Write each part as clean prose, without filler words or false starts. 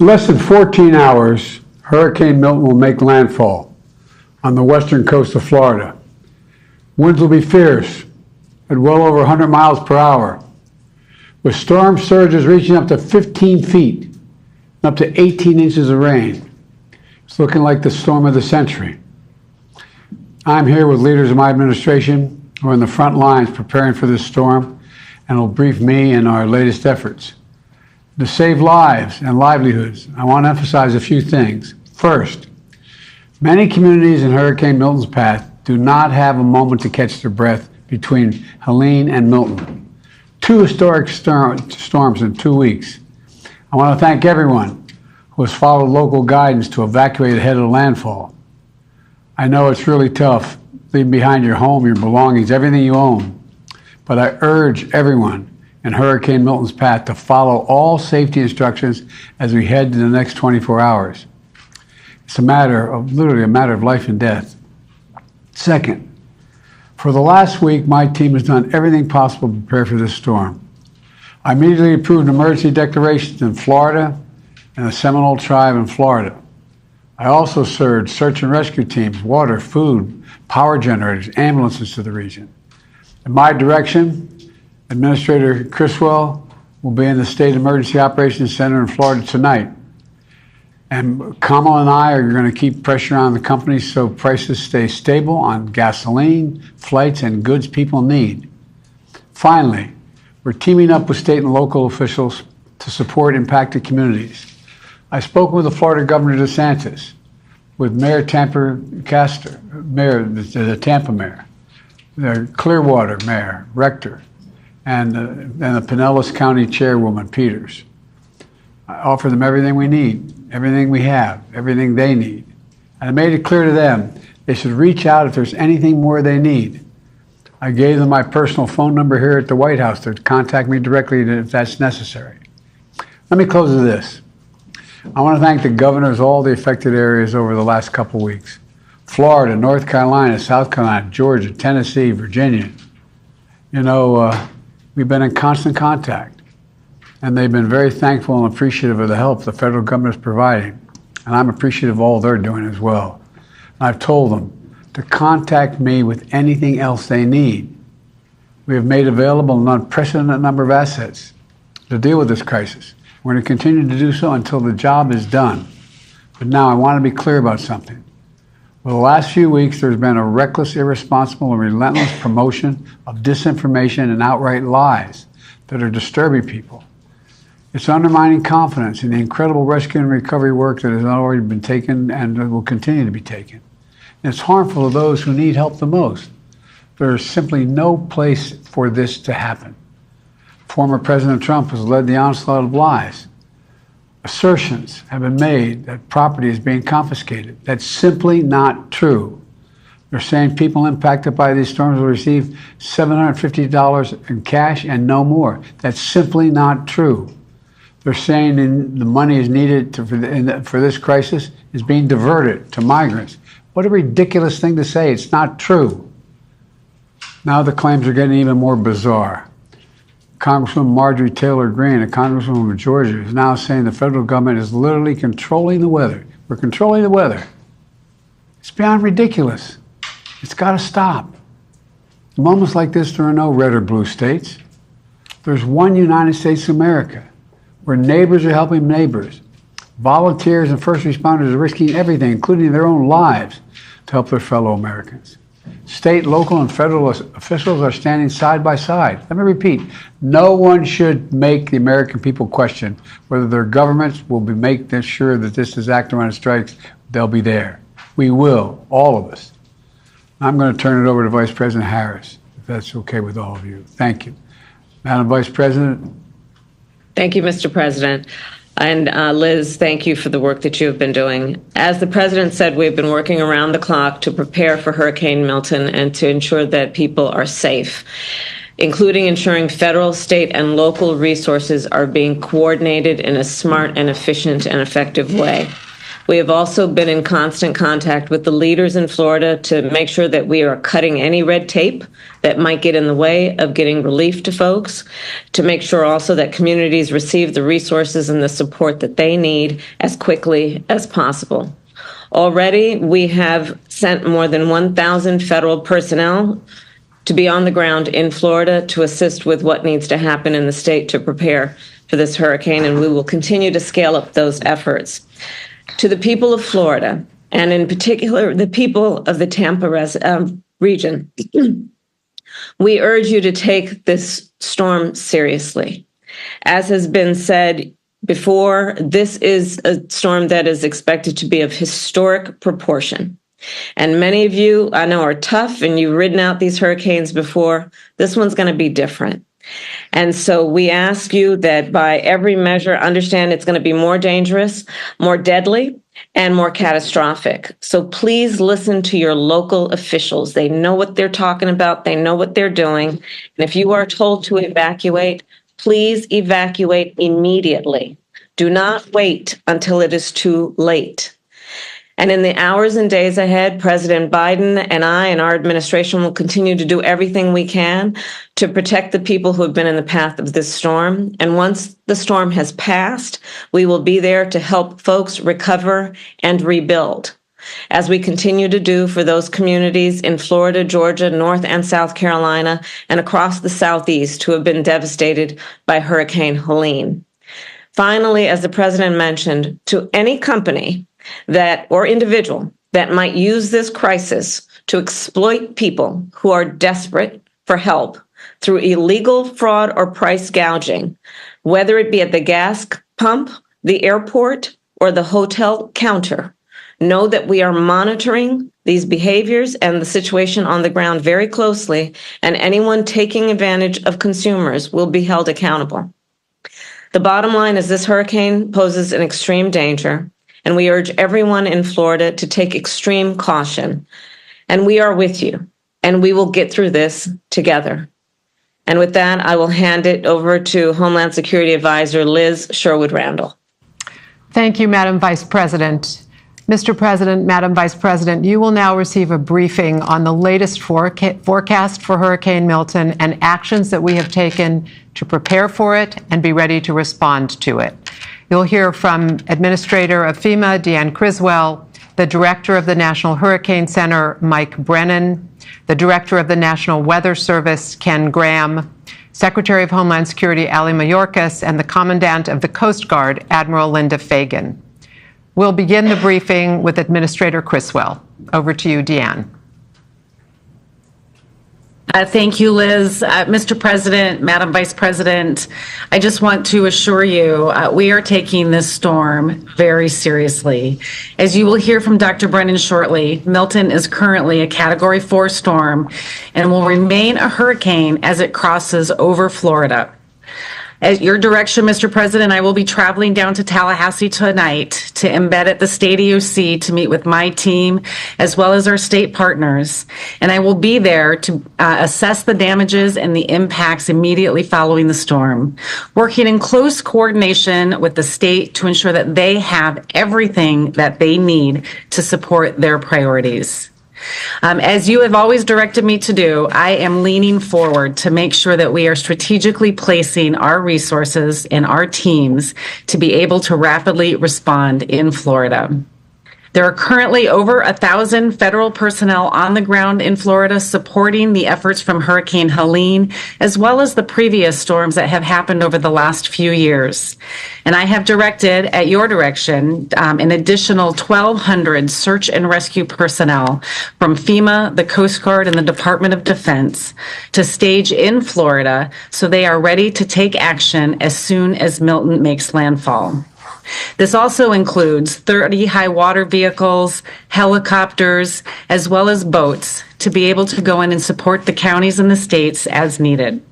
In less than 14 hours, Hurricane Milton will make landfall on the western coast of Florida. Winds will be fierce at well over 100 miles per hour, with storm surges reaching up to 15 feet and up to 18 inches of rain. It's looking like the storm of the century. I'm here with leaders of my administration who are in the front lines preparing for this storm and will brief me in our latest efforts. To save lives and livelihoods, I want to emphasize a few things. First, many communities in Hurricane Milton's path do not have a moment to catch their breath between Helene and Milton. 2 historic storms in 2 weeks. I want to thank everyone who has followed local guidance to evacuate ahead of landfall. I know it's really tough leaving behind your home, your belongings, everything you own, but I urge everyone in Hurricane Milton's path to follow all safety instructions as we head to the next 24 hours. It's literally a matter of life and death. Second, for the last week, my team has done everything possible to prepare for this storm. I immediately approved emergency declarations in Florida and the Seminole Tribe in Florida. I also surged search and rescue teams, water, food, power generators, ambulances to the region. In my direction, Administrator Criswell will be in the State Emergency Operations Center in Florida tonight. And Kamala and I are going to keep pressure on the companies so prices stay stable on gasoline, flights, and goods people need. Finally, we're teaming up with state and local officials to support impacted communities. I spoke with the Florida Governor DeSantis, with Mayor Castor, the Tampa Mayor, the Clearwater Mayor, Rector, and the Pinellas County Chairwoman, Peters. I offer them everything we need, everything we have, everything they need. And I made it clear to them they should reach out if there's anything more they need. I gave them my personal phone number here at the White House to contact me directly if that's necessary. Let me close with this. I want to thank the governors of all the affected areas over the last couple weeks. Florida, North Carolina, South Carolina, Georgia, Tennessee, Virginia. We've been in constant contact, and they've been very thankful and appreciative of the help the federal government is providing. And I'm appreciative of all they're doing as well. And I've told them to contact me with anything else they need. We have made available an unprecedented number of assets to deal with this crisis. We're going to continue to do so until the job is done. But now I want to be clear about something. For the last few weeks, there's been a reckless, irresponsible, and relentless promotion of disinformation and outright lies that are disturbing people. It's undermining confidence in the incredible rescue and recovery work that has already been taken and will continue to be taken. And it's harmful to those who need help the most. There is simply no place for this to happen. Former President Trump has led the onslaught of lies. Assertions have been made that property is being confiscated. That's simply not true. They're saying people impacted by these storms will receive $750 in cash and no more. That's simply not true. They're saying the money is needed for this crisis is being diverted to migrants. What a ridiculous thing to say. It's not true. Now the claims are getting even more bizarre. Congresswoman Marjorie Taylor Greene, a congresswoman of Georgia, is now saying the federal government is literally controlling the weather. We're controlling the weather. It's beyond ridiculous. It's got to stop. In moments like this, there are no red or blue states. There's one United States of America, where neighbors are helping neighbors. Volunteers and first responders are risking everything, including their own lives, to help their fellow Americans. State, local, and federal officials are standing side by side. Let me repeat, no one should make the American people question whether their governments will be making sure that this disaster, when it strikes, they'll be there. We will, all of us. I'm going to turn it over to Vice President Harris, if that's okay with all of you. Thank you. Madam Vice President. Thank you, Mr. President. And Liz, thank you for the work that you have been doing. As the President said, we've been working around the clock to prepare for Hurricane Milton and to ensure that people are safe, including ensuring federal, state, and local resources are being coordinated in a smart and efficient and effective way. We have also been in constant contact with the leaders in Florida to make sure that we are cutting any red tape that might get in the way of getting relief to folks, to make sure also that communities receive the resources and the support that they need as quickly as possible. Already, we have sent more than 1,000 federal personnel to be on the ground in Florida to assist with what needs to happen in the state to prepare for this hurricane, and we will continue to scale up those efforts. To the people of Florida, and in particular the people of the Tampa region, we urge you to take this storm seriously. As has been said before, this is a storm that is expected to be of historic proportion. And many of you, I know, are tough and you've ridden out these hurricanes before. This one's going to be different. And so we ask you that by every measure, understand it's going to be more dangerous, more deadly, and more catastrophic. So please listen to your local officials. They know what they're talking about. They know what they're doing. And if you are told to evacuate, please evacuate immediately. Do not wait until it is too late. And in the hours and days ahead, President Biden and I and our administration will continue to do everything we can to protect the people who have been in the path of this storm. And once the storm has passed, we will be there to help folks recover and rebuild, as we continue to do for those communities in Florida, Georgia, North and South Carolina, and across the Southeast who have been devastated by Hurricane Helene. Finally, as the president mentioned, to any company that or individual that might use this crisis to exploit people who are desperate for help through illegal fraud or price gouging, whether it be at the gas pump, the airport, or the hotel counter, know that we are monitoring these behaviors and the situation on the ground very closely, and anyone taking advantage of consumers will be held accountable. The bottom line is this hurricane poses an extreme danger, and we urge everyone in Florida to take extreme caution. And we are with you, and we will get through this together. And with that, I will hand it over to Homeland Security Advisor Liz Sherwood-Randall. Thank you, Madam Vice President. Mr. President, Madam Vice President, you will now receive a briefing on the latest forecast for Hurricane Milton and actions that we have taken to prepare for it and be ready to respond to it. You'll hear from Administrator of FEMA, Deanne Criswell, the Director of the National Hurricane Center, Mike Brennan, the Director of the National Weather Service, Ken Graham, Secretary of Homeland Security, Ali Mayorkas, and the Commandant of the Coast Guard, Admiral Linda Fagan. We'll begin the briefing with Administrator Criswell. Over to you, Deanne. Thank you, Liz. Mr. President, Madam Vice President, I just want to assure you we are taking this storm very seriously. As you will hear from Dr. Brennan shortly, Milton is currently a Category 4 storm and will remain a hurricane as it crosses over Florida. At your direction, Mr. President, I will be traveling down to Tallahassee tonight to embed at the state EOC to meet with my team as well as our state partners. And I will be there to assess the damages and the impacts immediately following the storm, working in close coordination with the state to ensure that they have everything that they need to support their priorities. As you have always directed me to do, I am leaning forward to make sure that we are strategically placing our resources and our teams to be able to rapidly respond in Florida. There are currently over 1,000 federal personnel on the ground in Florida supporting the efforts from Hurricane Helene, as well as the previous storms that have happened over the last few years. And I have directed, at your direction, an additional 1,200 search and rescue personnel from FEMA, the Coast Guard, and the Department of Defense to stage in Florida so they are ready to take action as soon as Milton makes landfall. This also includes 30 high water vehicles, helicopters, as well as boats to be able to go in and support the counties and the states as needed.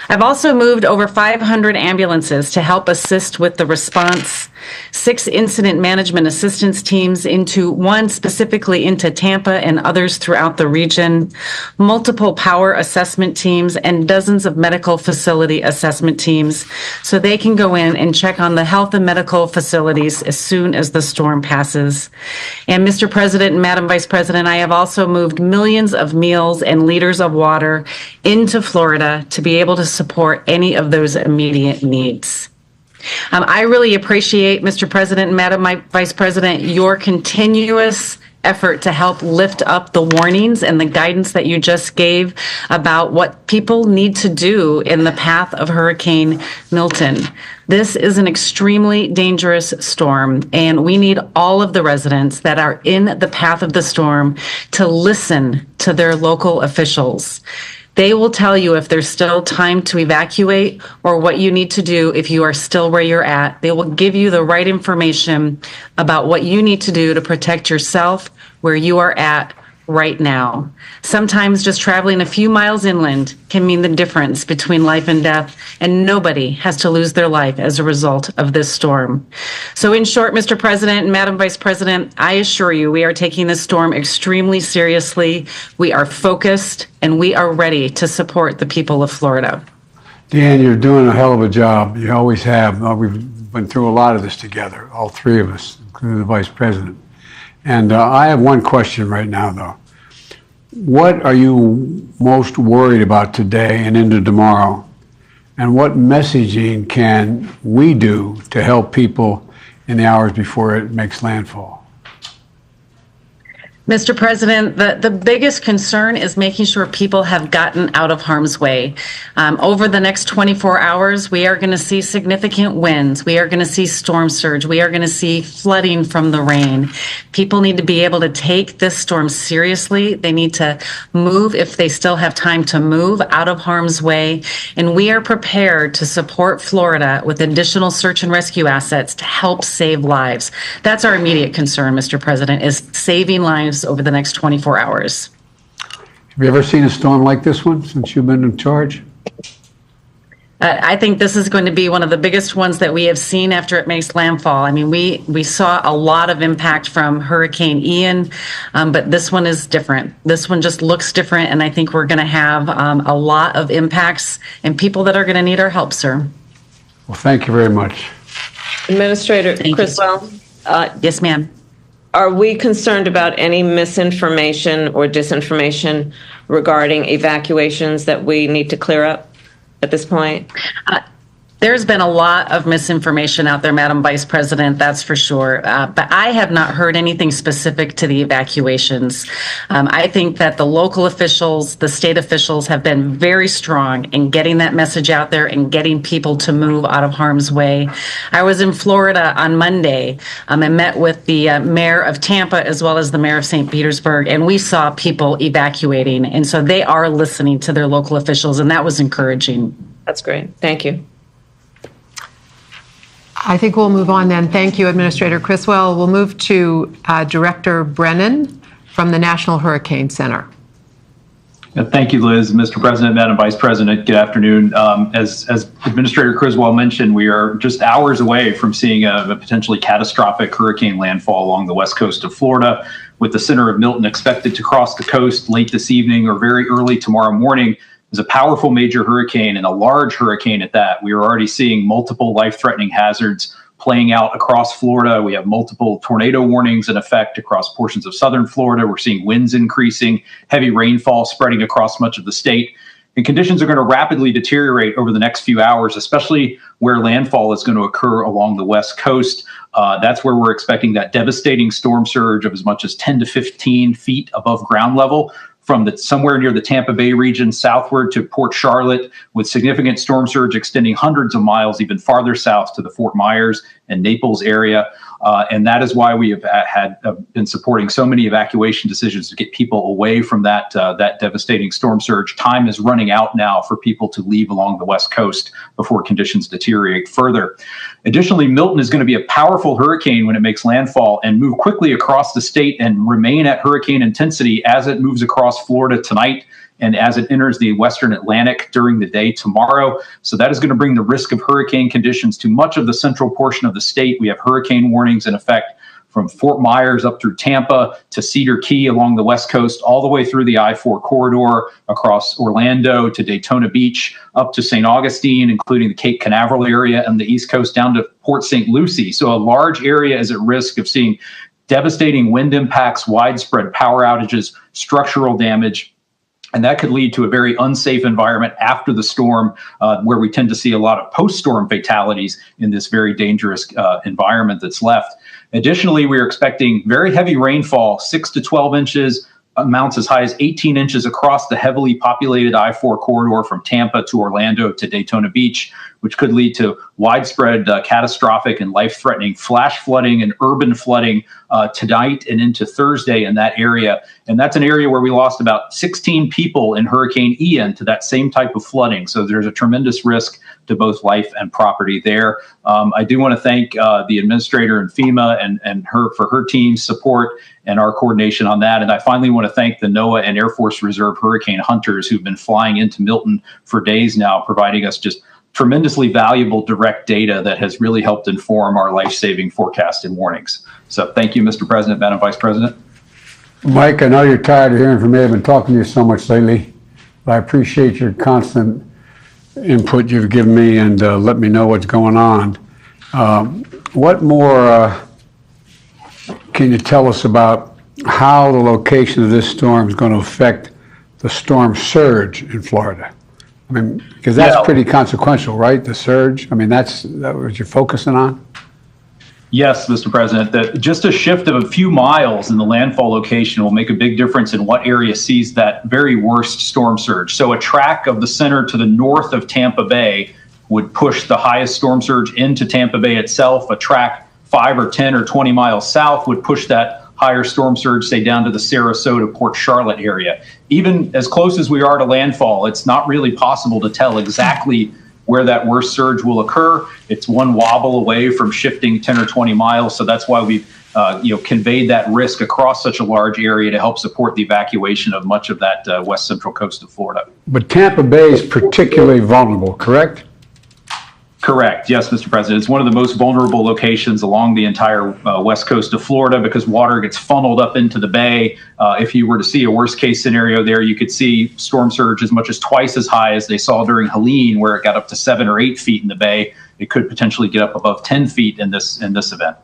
I've also moved over 500 ambulances to help assist with the response, 6 incident management assistance teams one specifically into Tampa and others throughout the region, multiple power assessment teams, and dozens of medical facility assessment teams so they can go in and check on the health and medical facilities as soon as the storm passes. And Mr. President and Madam Vice President, I have also moved millions of meals and liters of water into Florida to be able to support any of those immediate needs. I really appreciate, Mr. President and Madam Vice President, your continuous effort to help lift up the warnings and the guidance that you just gave about what people need to do in the path of Hurricane Milton. This is an extremely dangerous storm, and we need all of the residents that are in the path of the storm to listen to their local officials. They will tell you if there's still time to evacuate or what you need to do if you are still where you're at. They will give you the right information about what you need to do to protect yourself where you are at right now. Sometimes just traveling a few miles inland can mean the difference between life and death, and nobody has to lose their life as a result of this storm. So in short, Mr. President and Madam Vice President, I assure you we are taking this storm extremely seriously. We are focused and we are ready to support the people of Florida. Dan, you're doing a hell of a job. You always have. We've been through a lot of this together, all three of us, including the Vice President. And I have one question right now, though. What are you most worried about today and into tomorrow? And what messaging can we do to help people in the hours before it makes landfall? Mr. President, the biggest concern is making sure people have gotten out of harm's way. Over the next 24 hours, we are going to see significant winds. We are going to see storm surge. We are going to see flooding from the rain. People need to be able to take this storm seriously. They need to move, if they still have time to move, out of harm's way. And we are prepared to support Florida with additional search and rescue assets to help save lives. That's our immediate concern, Mr. President, is saving lives over the next 24 hours. Have you ever seen a storm like this one since you've been in charge? I think this is going to be one of the biggest ones that we have seen after it makes landfall. I mean, we saw a lot of impact from Hurricane Ian, but this one is different. This one just looks different, and I think we're going to have a lot of impacts and people that are going to need our help, sir. Well, thank you very much. Administrator Criswell? Yes, ma'am. Are we concerned about any misinformation or disinformation regarding evacuations that we need to clear up at this point? There's been a lot of misinformation out there, Madam Vice President, that's for sure. But I have not heard anything specific to the evacuations. I think that the local officials, the state officials have been very strong in getting that message out there and getting people to move out of harm's way. I was in Florida on Monday and met with the mayor of Tampa as well as the mayor of St. Petersburg, and we saw people evacuating. And so they are listening to their local officials, and that was encouraging. That's great. Thank you. I think we'll move on then. Thank you, Administrator Criswell. We'll move to Director Brennan from the National Hurricane Center. Thank you, Liz. Mr. President, Madam Vice President, good afternoon. As Administrator Criswell mentioned, we are just hours away from seeing a potentially catastrophic hurricane landfall along the west coast of Florida, with the center of Milton expected to cross the coast late this evening or very early tomorrow morning. Is a powerful major hurricane and a large hurricane at that. We are already seeing multiple life-threatening hazards playing out across Florida. We have multiple tornado warnings in effect across portions of southern Florida. We're seeing winds increasing, heavy rainfall spreading across much of the state. And conditions are going to rapidly deteriorate over the next few hours, especially where landfall is going to occur along the west coast. That's where we're expecting that devastating storm surge of as much as 10 to 15 feet above ground level, from somewhere near the Tampa Bay region southward to Port Charlotte, with significant storm surge extending hundreds of miles even farther south to the Fort Myers and Naples area. And that is why we have been supporting so many evacuation decisions to get people away from that devastating storm surge. Time is running out now for people to leave along the west coast before conditions deteriorate further. Additionally, Milton is going to be a powerful hurricane when it makes landfall and move quickly across the state and remain at hurricane intensity as it moves across Florida tonight and as it enters the western Atlantic during the day tomorrow. So that is going to bring the risk of hurricane conditions to much of the central portion of the state. We have hurricane warnings in effect from Fort Myers up through Tampa to Cedar Key along the West Coast, all the way through the I-4 corridor across Orlando to Daytona Beach, up to St. Augustine, including the Cape Canaveral area and the East Coast down to Port St. Lucie. So a large area is at risk of seeing devastating wind impacts, widespread power outages, structural damage. And that could lead to a very unsafe environment after the storm, where we tend to see a lot of post-storm fatalities in this very dangerous environment that's left. Additionally, we are expecting very heavy rainfall, 6 to 12 inches, amounts as high as 18 inches across the heavily populated I-4 corridor from Tampa to Orlando to Daytona Beach, which could lead to widespread catastrophic and life-threatening flash flooding and urban flooding tonight and into Thursday in that area. And that's an area where we lost about 16 people in Hurricane Ian to that same type of flooding. So there's a tremendous risk to both life and property there. I do want to thank the administrator and FEMA and her for her team's support and our coordination on that. And I finally want to thank the NOAA and Air Force Reserve hurricane hunters who've been flying into Milton for days now, providing us just tremendously valuable direct data that has really helped inform our life-saving forecast and warnings. So thank you, Mr. President, Madam Vice President. Mike, I know you're tired of hearing from me. I've been talking to you so much lately, but I appreciate your constant input you've given me and let me know what's going on. What more can you tell us about how the location of this storm is going to affect the storm surge in Florida? I mean, because that's pretty consequential, right? The surge. I mean, that's what you're focusing on? Yes, Mr. President, that just a shift of a few miles in the landfall location will make a big difference in what area sees that very worst storm surge. So a track of the center to the north of Tampa Bay would push the highest storm surge into Tampa Bay itself. A track 5 or 10 or 20 miles south would push that higher storm surge, say, down to the Sarasota, Port Charlotte area. Even as close as we are to landfall, it's not really possible to tell exactly where that worst surge will occur. It's one wobble away from shifting 10 or 20 miles. So that's why we've conveyed that risk across such a large area to help support the evacuation of much of that west central coast of Florida. But Tampa Bay is particularly vulnerable, correct? Correct. Yes, Mr. President. It's one of the most vulnerable locations along the entire west coast of Florida because water gets funneled up into the bay. If you were to see a worst case scenario there, you could see storm surge as much as twice as high as they saw during Helene, where it got up to 7 or 8 feet in the bay. It could potentially get up above 10 feet in this event.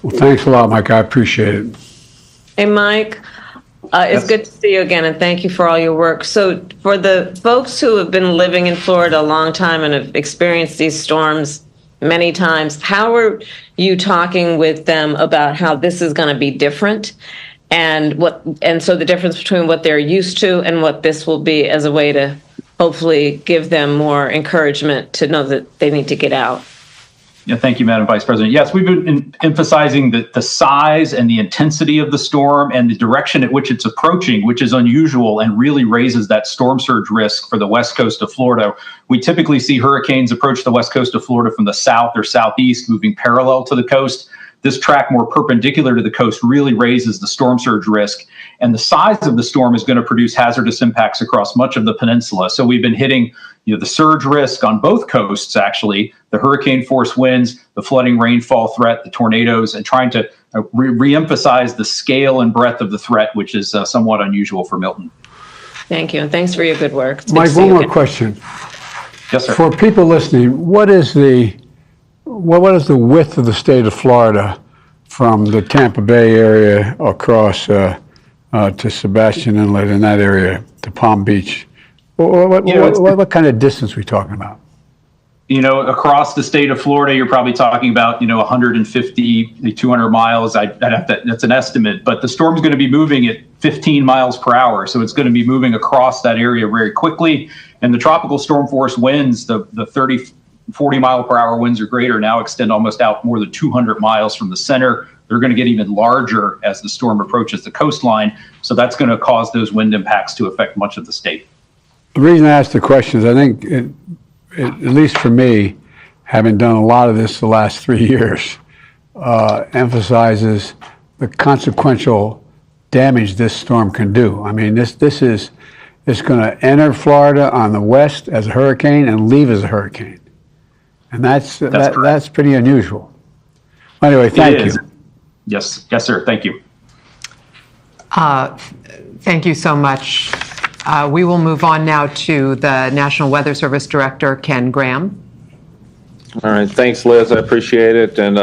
Well, thanks a lot, Mike. I appreciate it. Hey, Mike. It's good to see you again, and thank you for all your work. So for the folks who have been living in Florida a long time and have experienced these storms many times, how are you talking with them about how this is going to be different and so the difference between what they're used to and what this will be as a way to hopefully give them more encouragement to know that they need to get out? Yeah, thank you, Madam Vice President. Yes, we've been emphasizing the size and the intensity of the storm and the direction at which it's approaching, which is unusual and really raises that storm surge risk for the west coast of Florida. We typically see hurricanes approach the west coast of Florida from the south or southeast, moving parallel to the coast. This track more perpendicular to the coast really raises the storm surge risk. And the size of the storm is going to produce hazardous impacts across much of the peninsula. So we've been hitting the surge risk on both coasts, actually, the hurricane force winds, the flooding rainfall threat, the tornadoes, and trying to re-emphasize the scale and breadth of the threat, which is somewhat unusual for Milton. Thank you, and thanks for your good work. Mike, one more question. Yes, sir. For people listening, what is the width of the state of Florida from the Tampa Bay area across to Sebastian Inlet in that area to Palm Beach? What kind of distance are we talking about? Across the state of Florida, you're probably talking about, 150, 200 miles. That's an estimate, but the storm's going to be moving at 15 miles per hour. So it's going to be moving across that area very quickly. And the tropical storm force winds, the 30, 40 mile per hour winds or greater now extend almost out more than 200 miles from the center. They're going to get even larger as the storm approaches the coastline. So that's going to cause those wind impacts to affect much of the state. The reason I asked the question is I think, at least for me, having done a lot of this the last 3 years, emphasizes the consequential damage this storm can do. I mean, it's going to enter Florida on the west as a hurricane and leave as a hurricane. And that's pretty unusual. Anyway, thank you. Yes, sir. Thank you. Thank you so much. We will move on now to the National Weather Service Director, Ken Graham. All right, thanks, Liz. I appreciate it, and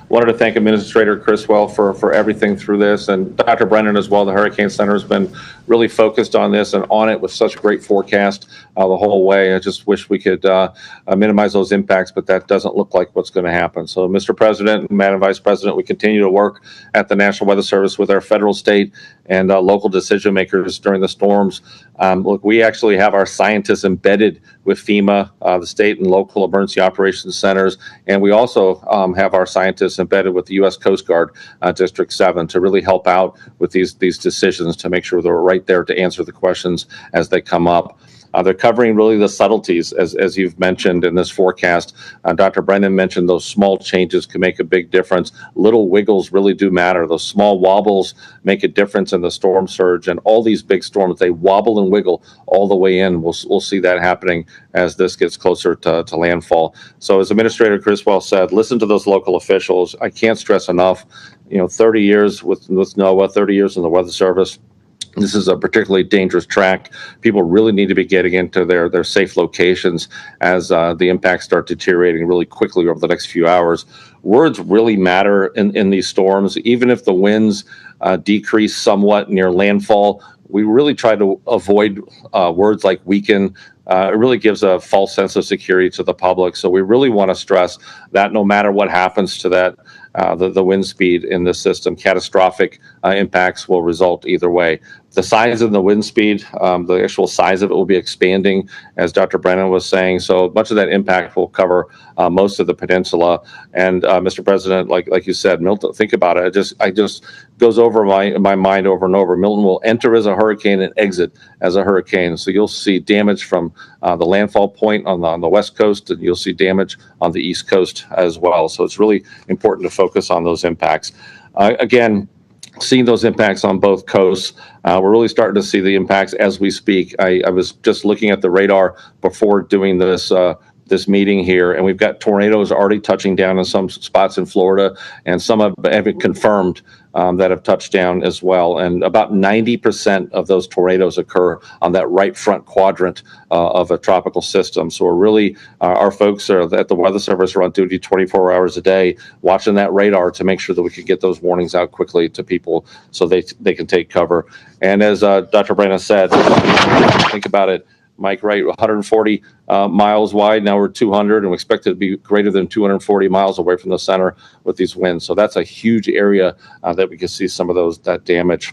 wanted to thank Administrator Criswell for everything through this, and Dr. Brennan as well. The Hurricane Center has been really focused on this and on it with such a great forecast the whole way. I just wish we could minimize those impacts, but that doesn't look like what's going to happen. So, Mr. President, Madam Vice President, we continue to work at the National Weather Service with our federal, state, and local decision makers during the storms. Look, we actually have our scientists embedded with FEMA, the state and local emergency operations centers, and we also have our scientists embedded with the U.S. Coast Guard District 7 to really help out with these decisions to make sure they're right there to answer the questions as they come up. They're covering really the subtleties, as you've mentioned in this forecast. Dr. Brennan mentioned those small changes can make a big difference. Little wiggles really do matter. Those small wobbles make a difference in the storm surge. And all these big storms, they wobble and wiggle all the way in. We'll see that happening as this gets closer to landfall. So as Administrator Criswell said, listen to those local officials. I can't stress enough, 30 years with NOAA, 30 years in the Weather Service. This is a particularly dangerous track. People really need to be getting into their safe locations as the impacts start deteriorating really quickly over the next few hours. Words really matter in these storms. Even if the winds decrease somewhat near landfall, we really try to avoid words like weaken. It really gives a false sense of security to the public. So we really want to stress that no matter what happens to that, the wind speed in the system, catastrophic impacts will result either way. The size of the wind speed, the actual size of it will be expanding, as Dr. Brennan was saying. So much of that impact will cover most of the peninsula. And Mr. President, like you said, Milton, think about it. It just goes over my mind over and over. Milton will enter as a hurricane and exit as a hurricane. So you'll see damage from the landfall point on the west coast, and you'll see damage on the east coast as well. So it's really important to focus on those impacts. Again, seeing those impacts on both coasts. We're really starting to see the impacts as we speak. I was just looking at the radar before doing this meeting here, and we've got tornadoes already touching down in some spots in Florida, and some have been confirmed that have touched down as well. And about 90% of those tornadoes occur on that right front quadrant of a tropical system. So we're really, our folks are at the Weather Service are on duty 24 hours a day, watching that radar to make sure that we can get those warnings out quickly to people so they can take cover. And as Dr. Brennan said, think about it, Mike, right, 140 miles wide. Now we're 200, and we expect it to be greater than 240 miles away from the center with these winds. So that's a huge area that we can see some of that damage.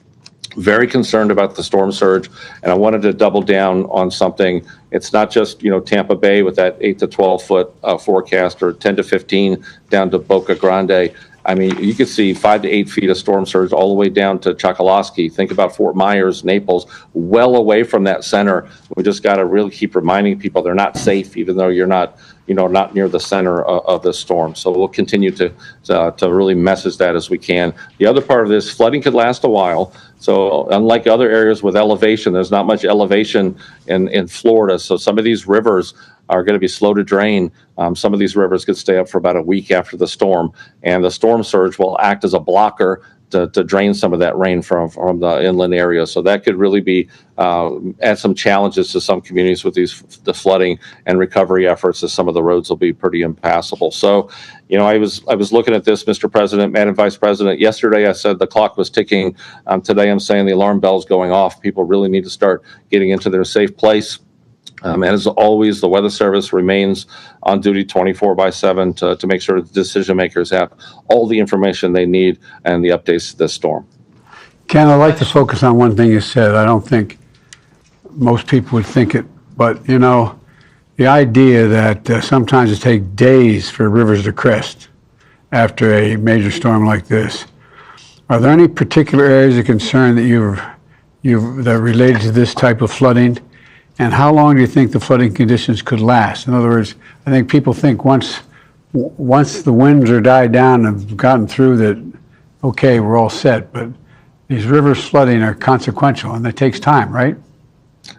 Very concerned about the storm surge, and I wanted to double down on something. It's not just Tampa Bay with that 8 to 12 foot forecast, or 10 to 15 down to Boca Grande. I mean, you could see 5 to 8 feet of storm surge all the way down to Chokoloskee. Think about Fort Myers, Naples, well away from that center. We just got to really keep reminding people they're not safe, even though you're not near the center of the storm. So we'll continue to really message that as we can. The other part of this, flooding could last a while. So unlike other areas with elevation, there's not much elevation in Florida. So some of these rivers are going to be slow to drain. Some of these rivers could stay up for about a week after the storm, and the storm surge will act as a blocker to drain some of that rain from the inland area. So that could really be add some challenges to some communities with the flooding and recovery efforts, as some of the roads will be pretty impassable. So, I was looking at this, Mr. President, Madam Vice President. Yesterday I said the clock was ticking. Today I'm saying the alarm bell's going off. People really need to start getting into their safe place. And as always, the Weather Service remains on duty 24/7 to make sure the decision makers have all the information they need and the updates to this storm. Ken, I'd like to focus on one thing you said. I don't think most people would think it, but the idea that sometimes it takes days for rivers to crest after a major storm like this. Are there any particular areas of concern that that are related to this type of flooding? And how long do you think the flooding conditions could last? In other words, I think people think once the winds are died down and have gotten through that, okay, we're all set. But these rivers flooding are consequential, and it takes time, right?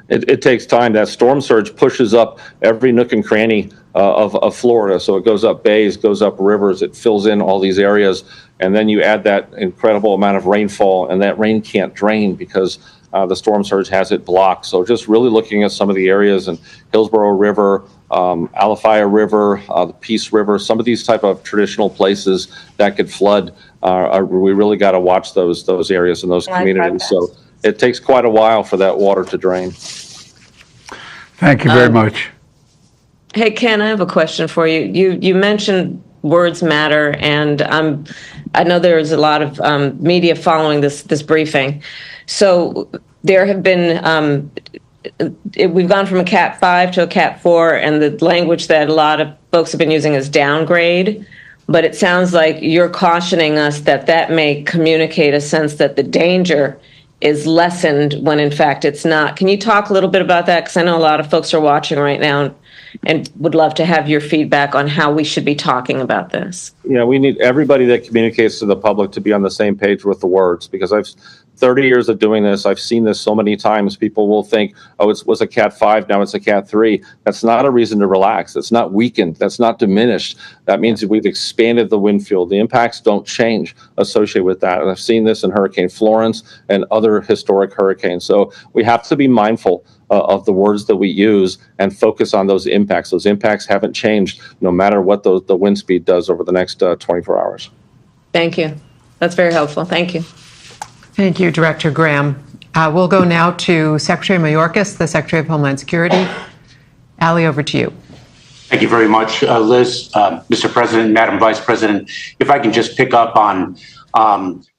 It takes time. That storm surge pushes up every nook and cranny of Florida. So it goes up bays, goes up rivers, it fills in all these areas. And then you add that incredible amount of rainfall, and that rain can't drain because the storm surge has it blocked. So just really looking at some of the areas in Hillsborough River, Alafaya River, the Peace River, some of these type of traditional places that could flood, we really got to watch those areas and those communities. So it takes quite a while for that water to drain. Thank you very much. Hey, Ken, I have a question for you. You mentioned words matter, and I know there's a lot of media following this briefing. So there have been, we've gone from a Cat 5 to a Cat 4, and the language that a lot of folks have been using is downgrade. But it sounds like you're cautioning us that may communicate a sense that the danger is lessened when in fact it's not. Can you talk a little bit about that? Because I know a lot of folks are watching right now and would love to have your feedback on how we should be talking about this. Yeah, we need everybody that communicates to the public to be on the same page with the words, because I've 30 years of doing this. I've seen this so many times. People will think, oh, it was a Cat 5, now it's a Cat 3. That's not a reason to relax. It's not weakened. That's not diminished. That means that we've expanded the wind field. The impacts don't change associated with that. And I've seen this in Hurricane Florence and other historic hurricanes. So we have to be mindful of the words that we use and focus on those impacts. Those impacts haven't changed no matter what the wind speed does over the next 24 hours. Thank you. That's very helpful. Thank you. Thank you, Director Graham. We'll go now to Secretary Mayorkas, the Secretary of Homeland Security. Ali, over to you. Thank you very much, Liz. Mr. President, Madam Vice President, if I can just pick up on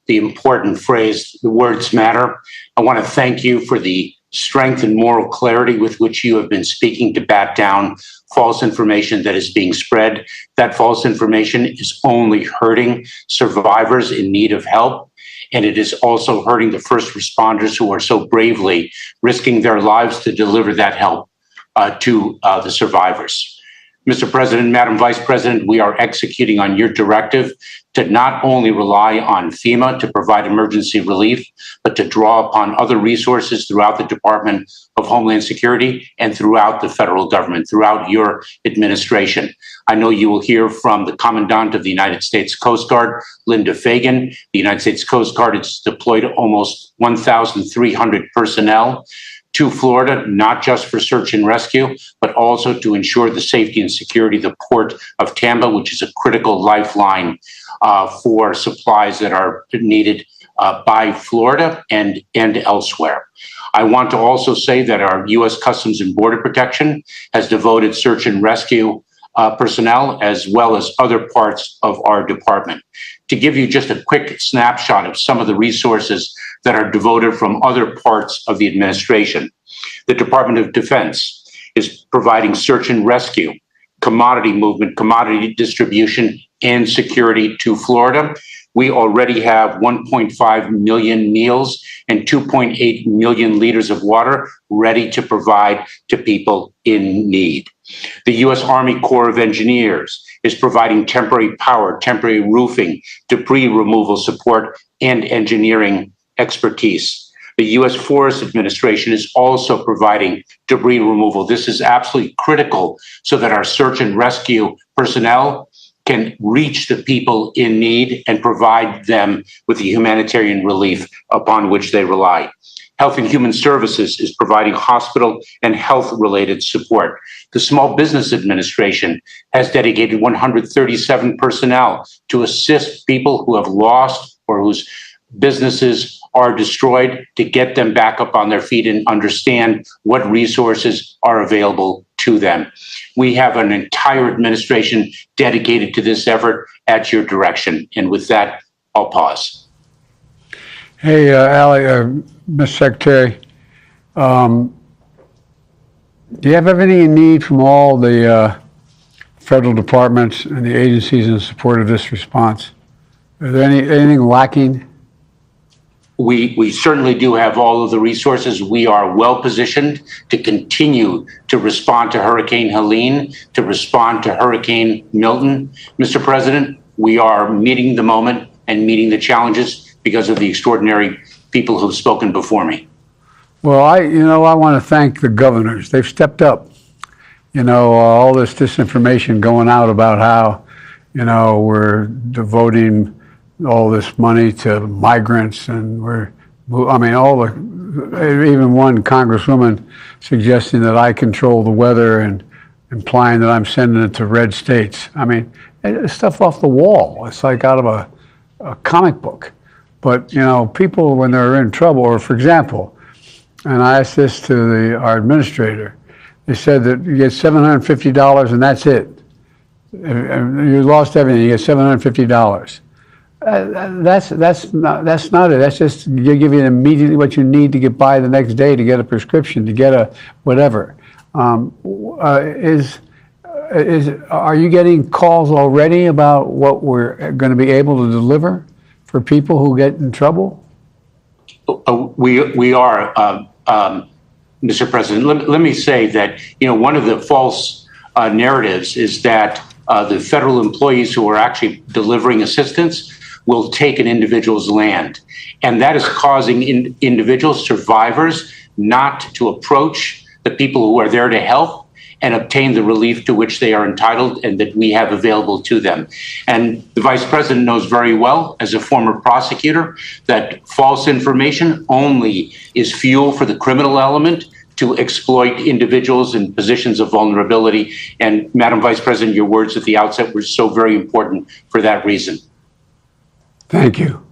the important phrase, the words matter. I want to thank you for the strength and moral clarity with which you have been speaking to bat down false information that is being spread. That false information is only hurting survivors in need of help. And it is also hurting the first responders who are so bravely risking their lives to deliver that help to the survivors. Mr. President, Madam Vice President, we are executing on your directive to not only rely on FEMA to provide emergency relief, but to draw upon other resources throughout the Department of Homeland Security and throughout the federal government, throughout your administration. I know you will hear from the Commandant of the United States Coast Guard, Linda Fagan. The United States Coast Guard has deployed almost 1,300 personnel to Florida, not just for search and rescue, but also to ensure the safety and security of the port of Tampa, which is a critical lifeline for supplies that are needed by Florida and elsewhere. I want to also say that our U.S. Customs and Border Protection has devoted search and rescue personnel as well as other parts of our department. To give you just a quick snapshot of some of the resources that are devoted from other parts of the administration, the Department of Defense is providing search and rescue, commodity movement, commodity distribution, and security to Florida. We already have 1.5 million meals and 2.8 million liters of water ready to provide to people in need. The U.S. Army Corps of Engineers is providing temporary power, temporary roofing, debris removal support, and engineering expertise. The U.S. Forest Administration is also providing debris removal. This is absolutely critical so that our search and rescue personnel can reach the people in need and provide them with the humanitarian relief upon which they rely. Health and Human Services is providing hospital and health-related support. The Small Business Administration has dedicated 137 personnel to assist people who have lost or whose businesses are destroyed, to get them back up on their feet and understand what resources are available to them. We have an entire administration dedicated to this effort at your direction. And with that, I'll pause. Hey, Ali, Mr. Secretary, do you have everything you need from all the federal departments and the agencies in support of this response? Are there anything lacking? We certainly do have all of the resources. We are well positioned to continue to respond to Hurricane Helene, to respond to Hurricane Milton. Mr. President, we are meeting the moment and meeting the challenges because of the extraordinary people who've spoken before me. Well, I want to thank the governors. They've stepped up. All this disinformation going out about how, we're devoting all this money to migrants, and even one congresswoman suggesting that I control the weather and implying that I'm sending it to red states. It's stuff off the wall. It's like out of a comic book. But, people, when they're in trouble, or for example, and I asked this to our administrator, they said that you get $750 and that's it. You lost everything, you get $750. That's not it. That's just give you immediately what you need to get by the next day, to get a prescription, to get a whatever. Are you getting calls already about what we're going to be able to deliver for people who get in trouble? We are, Mr. President. Let me say that, one of the false narratives is that the federal employees who are actually delivering assistance will take an individual's land. And that is causing individual survivors not to approach the people who are there to help and obtain the relief to which they are entitled and that we have available to them. And the Vice President knows very well, as a former prosecutor, that false information only is fuel for the criminal element to exploit individuals in positions of vulnerability. And Madam Vice President, your words at the outset were so very important for that reason. Thank you.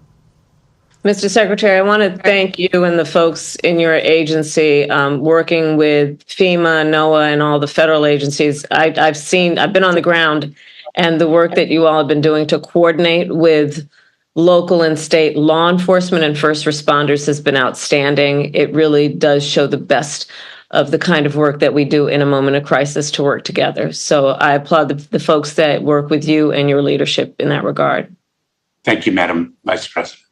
Mr. Secretary, I want to thank you and the folks in your agency working with FEMA, NOAA, and all the federal agencies. I've been on the ground, and the work that you all have been doing to coordinate with local and state law enforcement and first responders has been outstanding. It really does show the best of the kind of work that we do in a moment of crisis to work together. So I applaud the folks that work with you and your leadership in that regard. Thank you, Madam Vice President.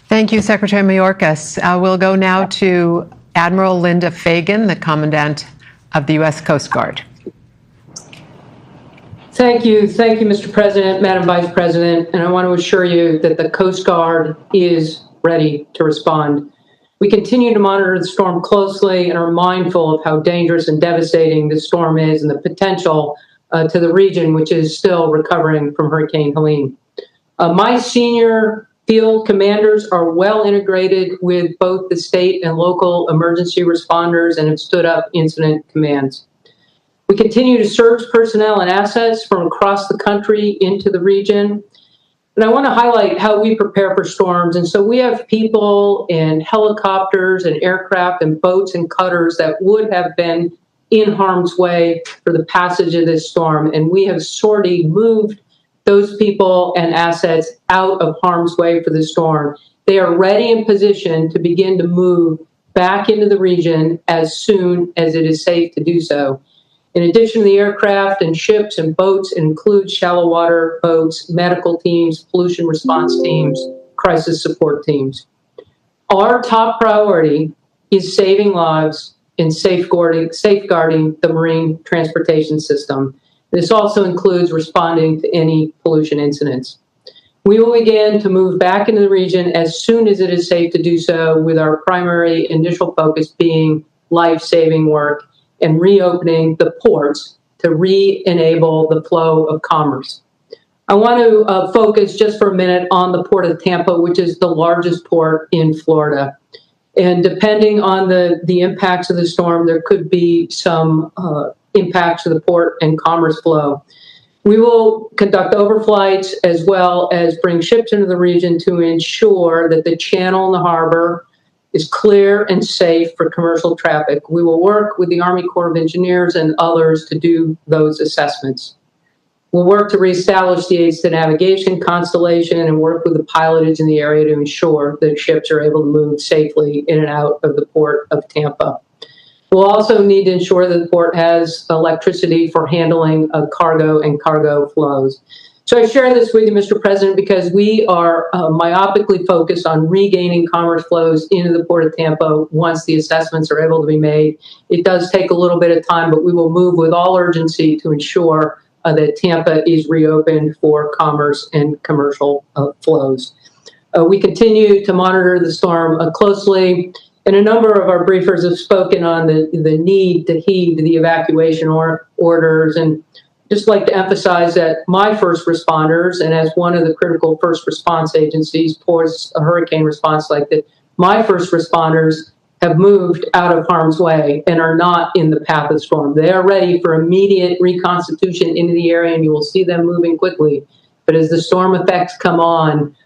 Thank you, Secretary Mayorkas. We'll go now to Admiral Linda Fagan, the Commandant of the U.S. Coast Guard. Thank you, Mr. President, Madam Vice President, and I want to assure you that the Coast Guard is ready to respond. We continue to monitor the storm closely and are mindful of how dangerous and devastating the storm is and the potential to the region, which is still recovering from Hurricane Helene. My senior field commanders are well integrated with both the state and local emergency responders and have stood up incident commands. We continue to surge personnel and assets from across the country into the region. And I want to highlight how we prepare for storms. And so we have people in helicopters and aircraft and boats and cutters that would have been in harm's way for the passage of this storm. And we have sorely moved those people and assets out of harm's way for the storm. They are ready and positioned to begin to move back into the region as soon as it is safe to do so. In addition to the aircraft and ships and boats, it includes shallow water boats, medical teams, pollution response teams, crisis support teams. Our top priority is saving lives and safeguarding the marine transportation system. This also includes responding to any pollution incidents. We will begin to move back into the region as soon as it is safe to do so, with our primary initial focus being life-saving work and reopening the ports to re-enable the flow of commerce. I want to focus just for a minute on the Port of Tampa, which is the largest port in Florida. And depending on the impacts of the storm, there could be some impacts to the port and commerce flow. We will conduct overflights as well as bring ships into the region to ensure that the channel and the harbor is clear and safe for commercial traffic. We will work with the Army Corps of Engineers and others to do those assessments. We'll work to reestablish the aids to navigation constellation and work with the pilotage in the area to ensure that ships are able to move safely in and out of the Port of Tampa. We'll also need to ensure that the port has electricity for handling cargo and cargo flows. So I share this with you, Mr. President, because we are myopically focused on regaining commerce flows into the Port of Tampa once the assessments are able to be made. It does take a little bit of time, but we will move with all urgency to ensure that Tampa is reopened for commerce and commercial flows. We continue to monitor the storm closely, and a number of our briefers have spoken on the need to heed the evacuation orders. And just like to emphasize that my first responders, and as one of the critical first response agencies towards a hurricane response like that, my first responders have moved out of harm's way and are not in the path of the storm. They are ready for immediate reconstitution into the area, and you will see them moving quickly. But as the storm effects come on,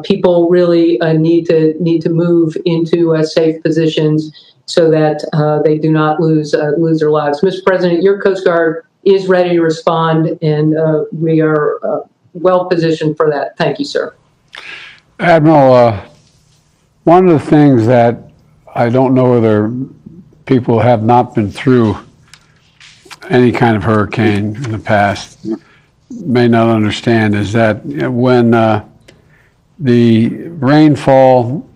people really need to move into safe positions so that they do not lose their lives. Mr. President, your Coast Guard is ready to respond, and we are well positioned for that. Thank you, sir. Admiral, one of the things that I don't know whether people have not been through any kind of hurricane in the past may not understand is that when the rainfall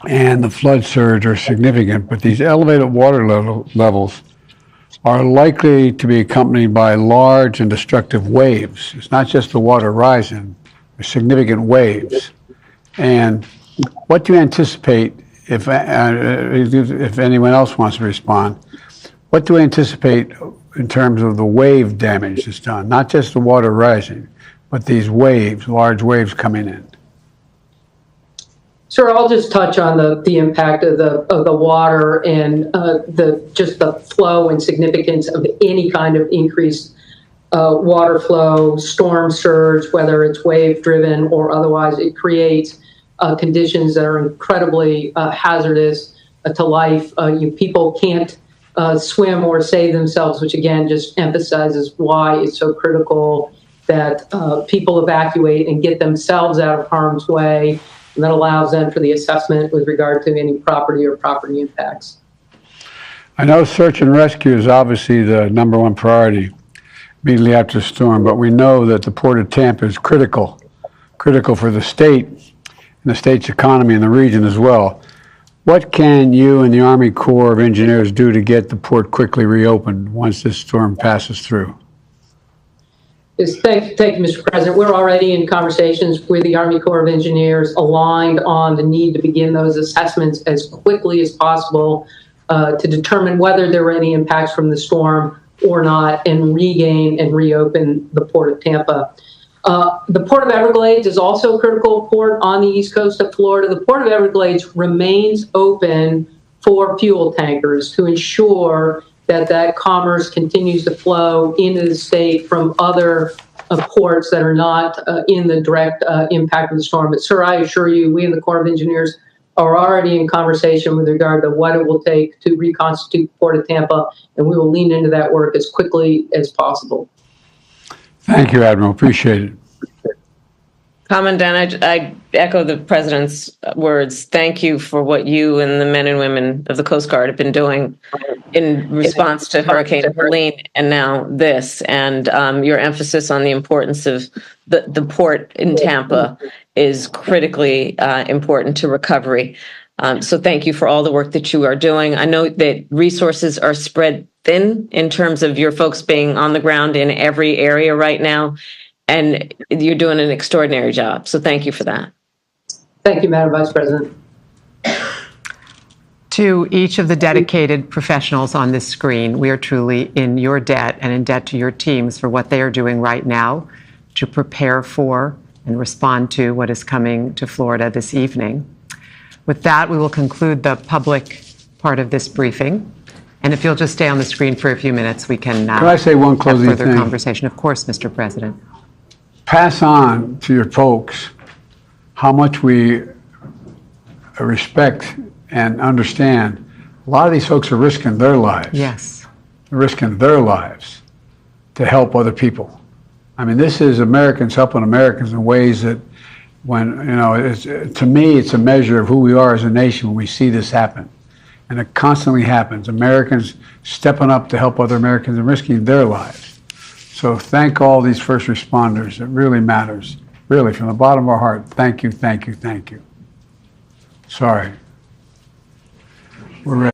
and the flood surge are significant, but these elevated water levels are likely to be accompanied by large and destructive waves. It's not just the water rising, there's significant waves. And what do you anticipate, if anyone else wants to respond, what do we anticipate in terms of the wave damage that's done? Not just the water rising, but these waves, large waves coming in. Sir, I'll just touch on the impact of the water and the flow and significance of any kind of increased water flow, storm surge, whether it's wave driven or otherwise. It creates conditions that are incredibly hazardous to life. People can't swim or save themselves, which again just emphasizes why it's so critical that people evacuate and get themselves out of harm's way. And that allows then for the assessment with regard to any property or property impacts. I know search and rescue is obviously the #1 priority immediately after the storm, but we know that the Port of Tampa is critical for the state and the state's economy and the region as well. What can you and the Army Corps of Engineers do to get the port quickly reopened once this storm passes through? Yes, thank you, Mr. President. We're already in conversations with the Army Corps of Engineers aligned on the need to begin those assessments as quickly as possible to determine whether there were any impacts from the storm or not and regain and reopen the Port of Tampa. The Port of Everglades is also a critical port on the east coast of Florida. The Port of Everglades remains open for fuel tankers to ensure that commerce continues to flow into the state from other ports that are not in the direct impact of the storm. But, sir, I assure you, we in the Corps of Engineers are already in conversation with regard to what it will take to reconstitute the Port of Tampa, and we will lean into that work as quickly as possible. Thank you, Admiral. Appreciate it. Commandant, I echo the President's words. Thank you for what you and the men and women of the Coast Guard have been doing in response to Hurricane Milton and now this. And your emphasis on the importance of the port in Tampa is critically important to recovery. So thank you for all the work that you are doing. I know that resources are spread thin in terms of your folks being on the ground in every area right now. And you're doing an extraordinary job. So thank you for that. Thank you, Madam Vice President. To each of the dedicated professionals on this screen, we are truly in your debt and in debt to your teams for what they are doing right now to prepare for and respond to what is coming to Florida this evening. With that, we will conclude the public part of this briefing. And if you'll just stay on the screen for a few minutes, we can I say one closing have further thing? conversation. Of course, Mr. President. Pass on to your folks how much we respect and understand. A lot of these folks are risking their lives. Yes. They're risking their lives to help other people. I mean, this is Americans helping Americans in ways that when, to me, it's a measure of who we are as a nation when we see this happen. And it constantly happens. Americans stepping up to help other Americans and risking their lives. So thank all these first responders. It really matters. Really, from the bottom of our heart, thank you, thank you, thank you. Sorry. We're ready.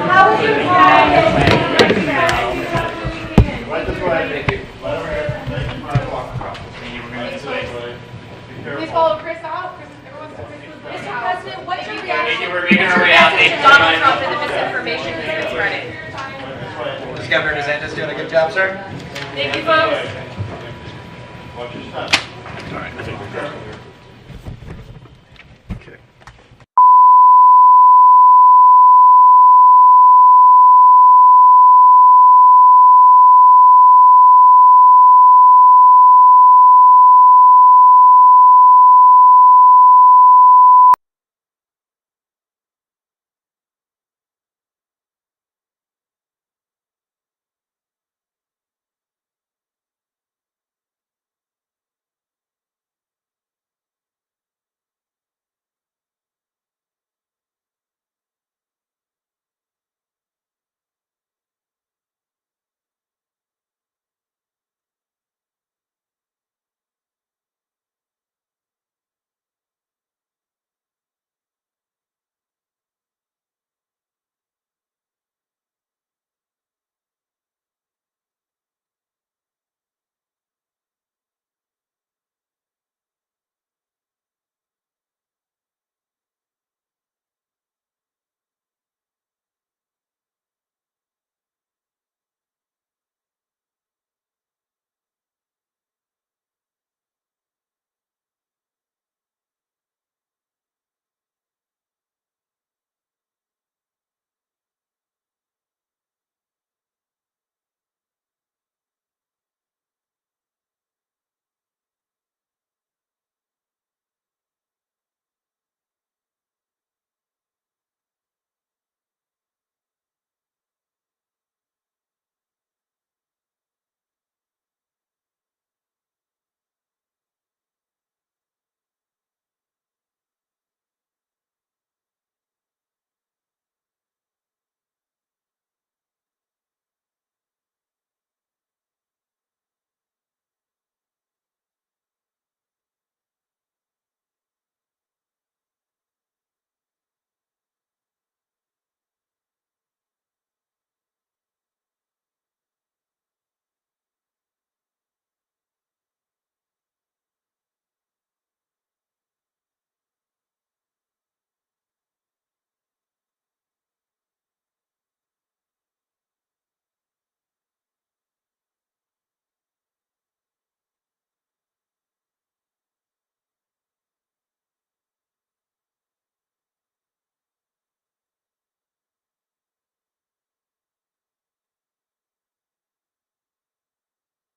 How was your time? making our way out. Thank you for Donald joining Trump us. and the misinformation he's been spreading. Is Governor DeSantis doing a good job, sir? Thank you, folks. All right.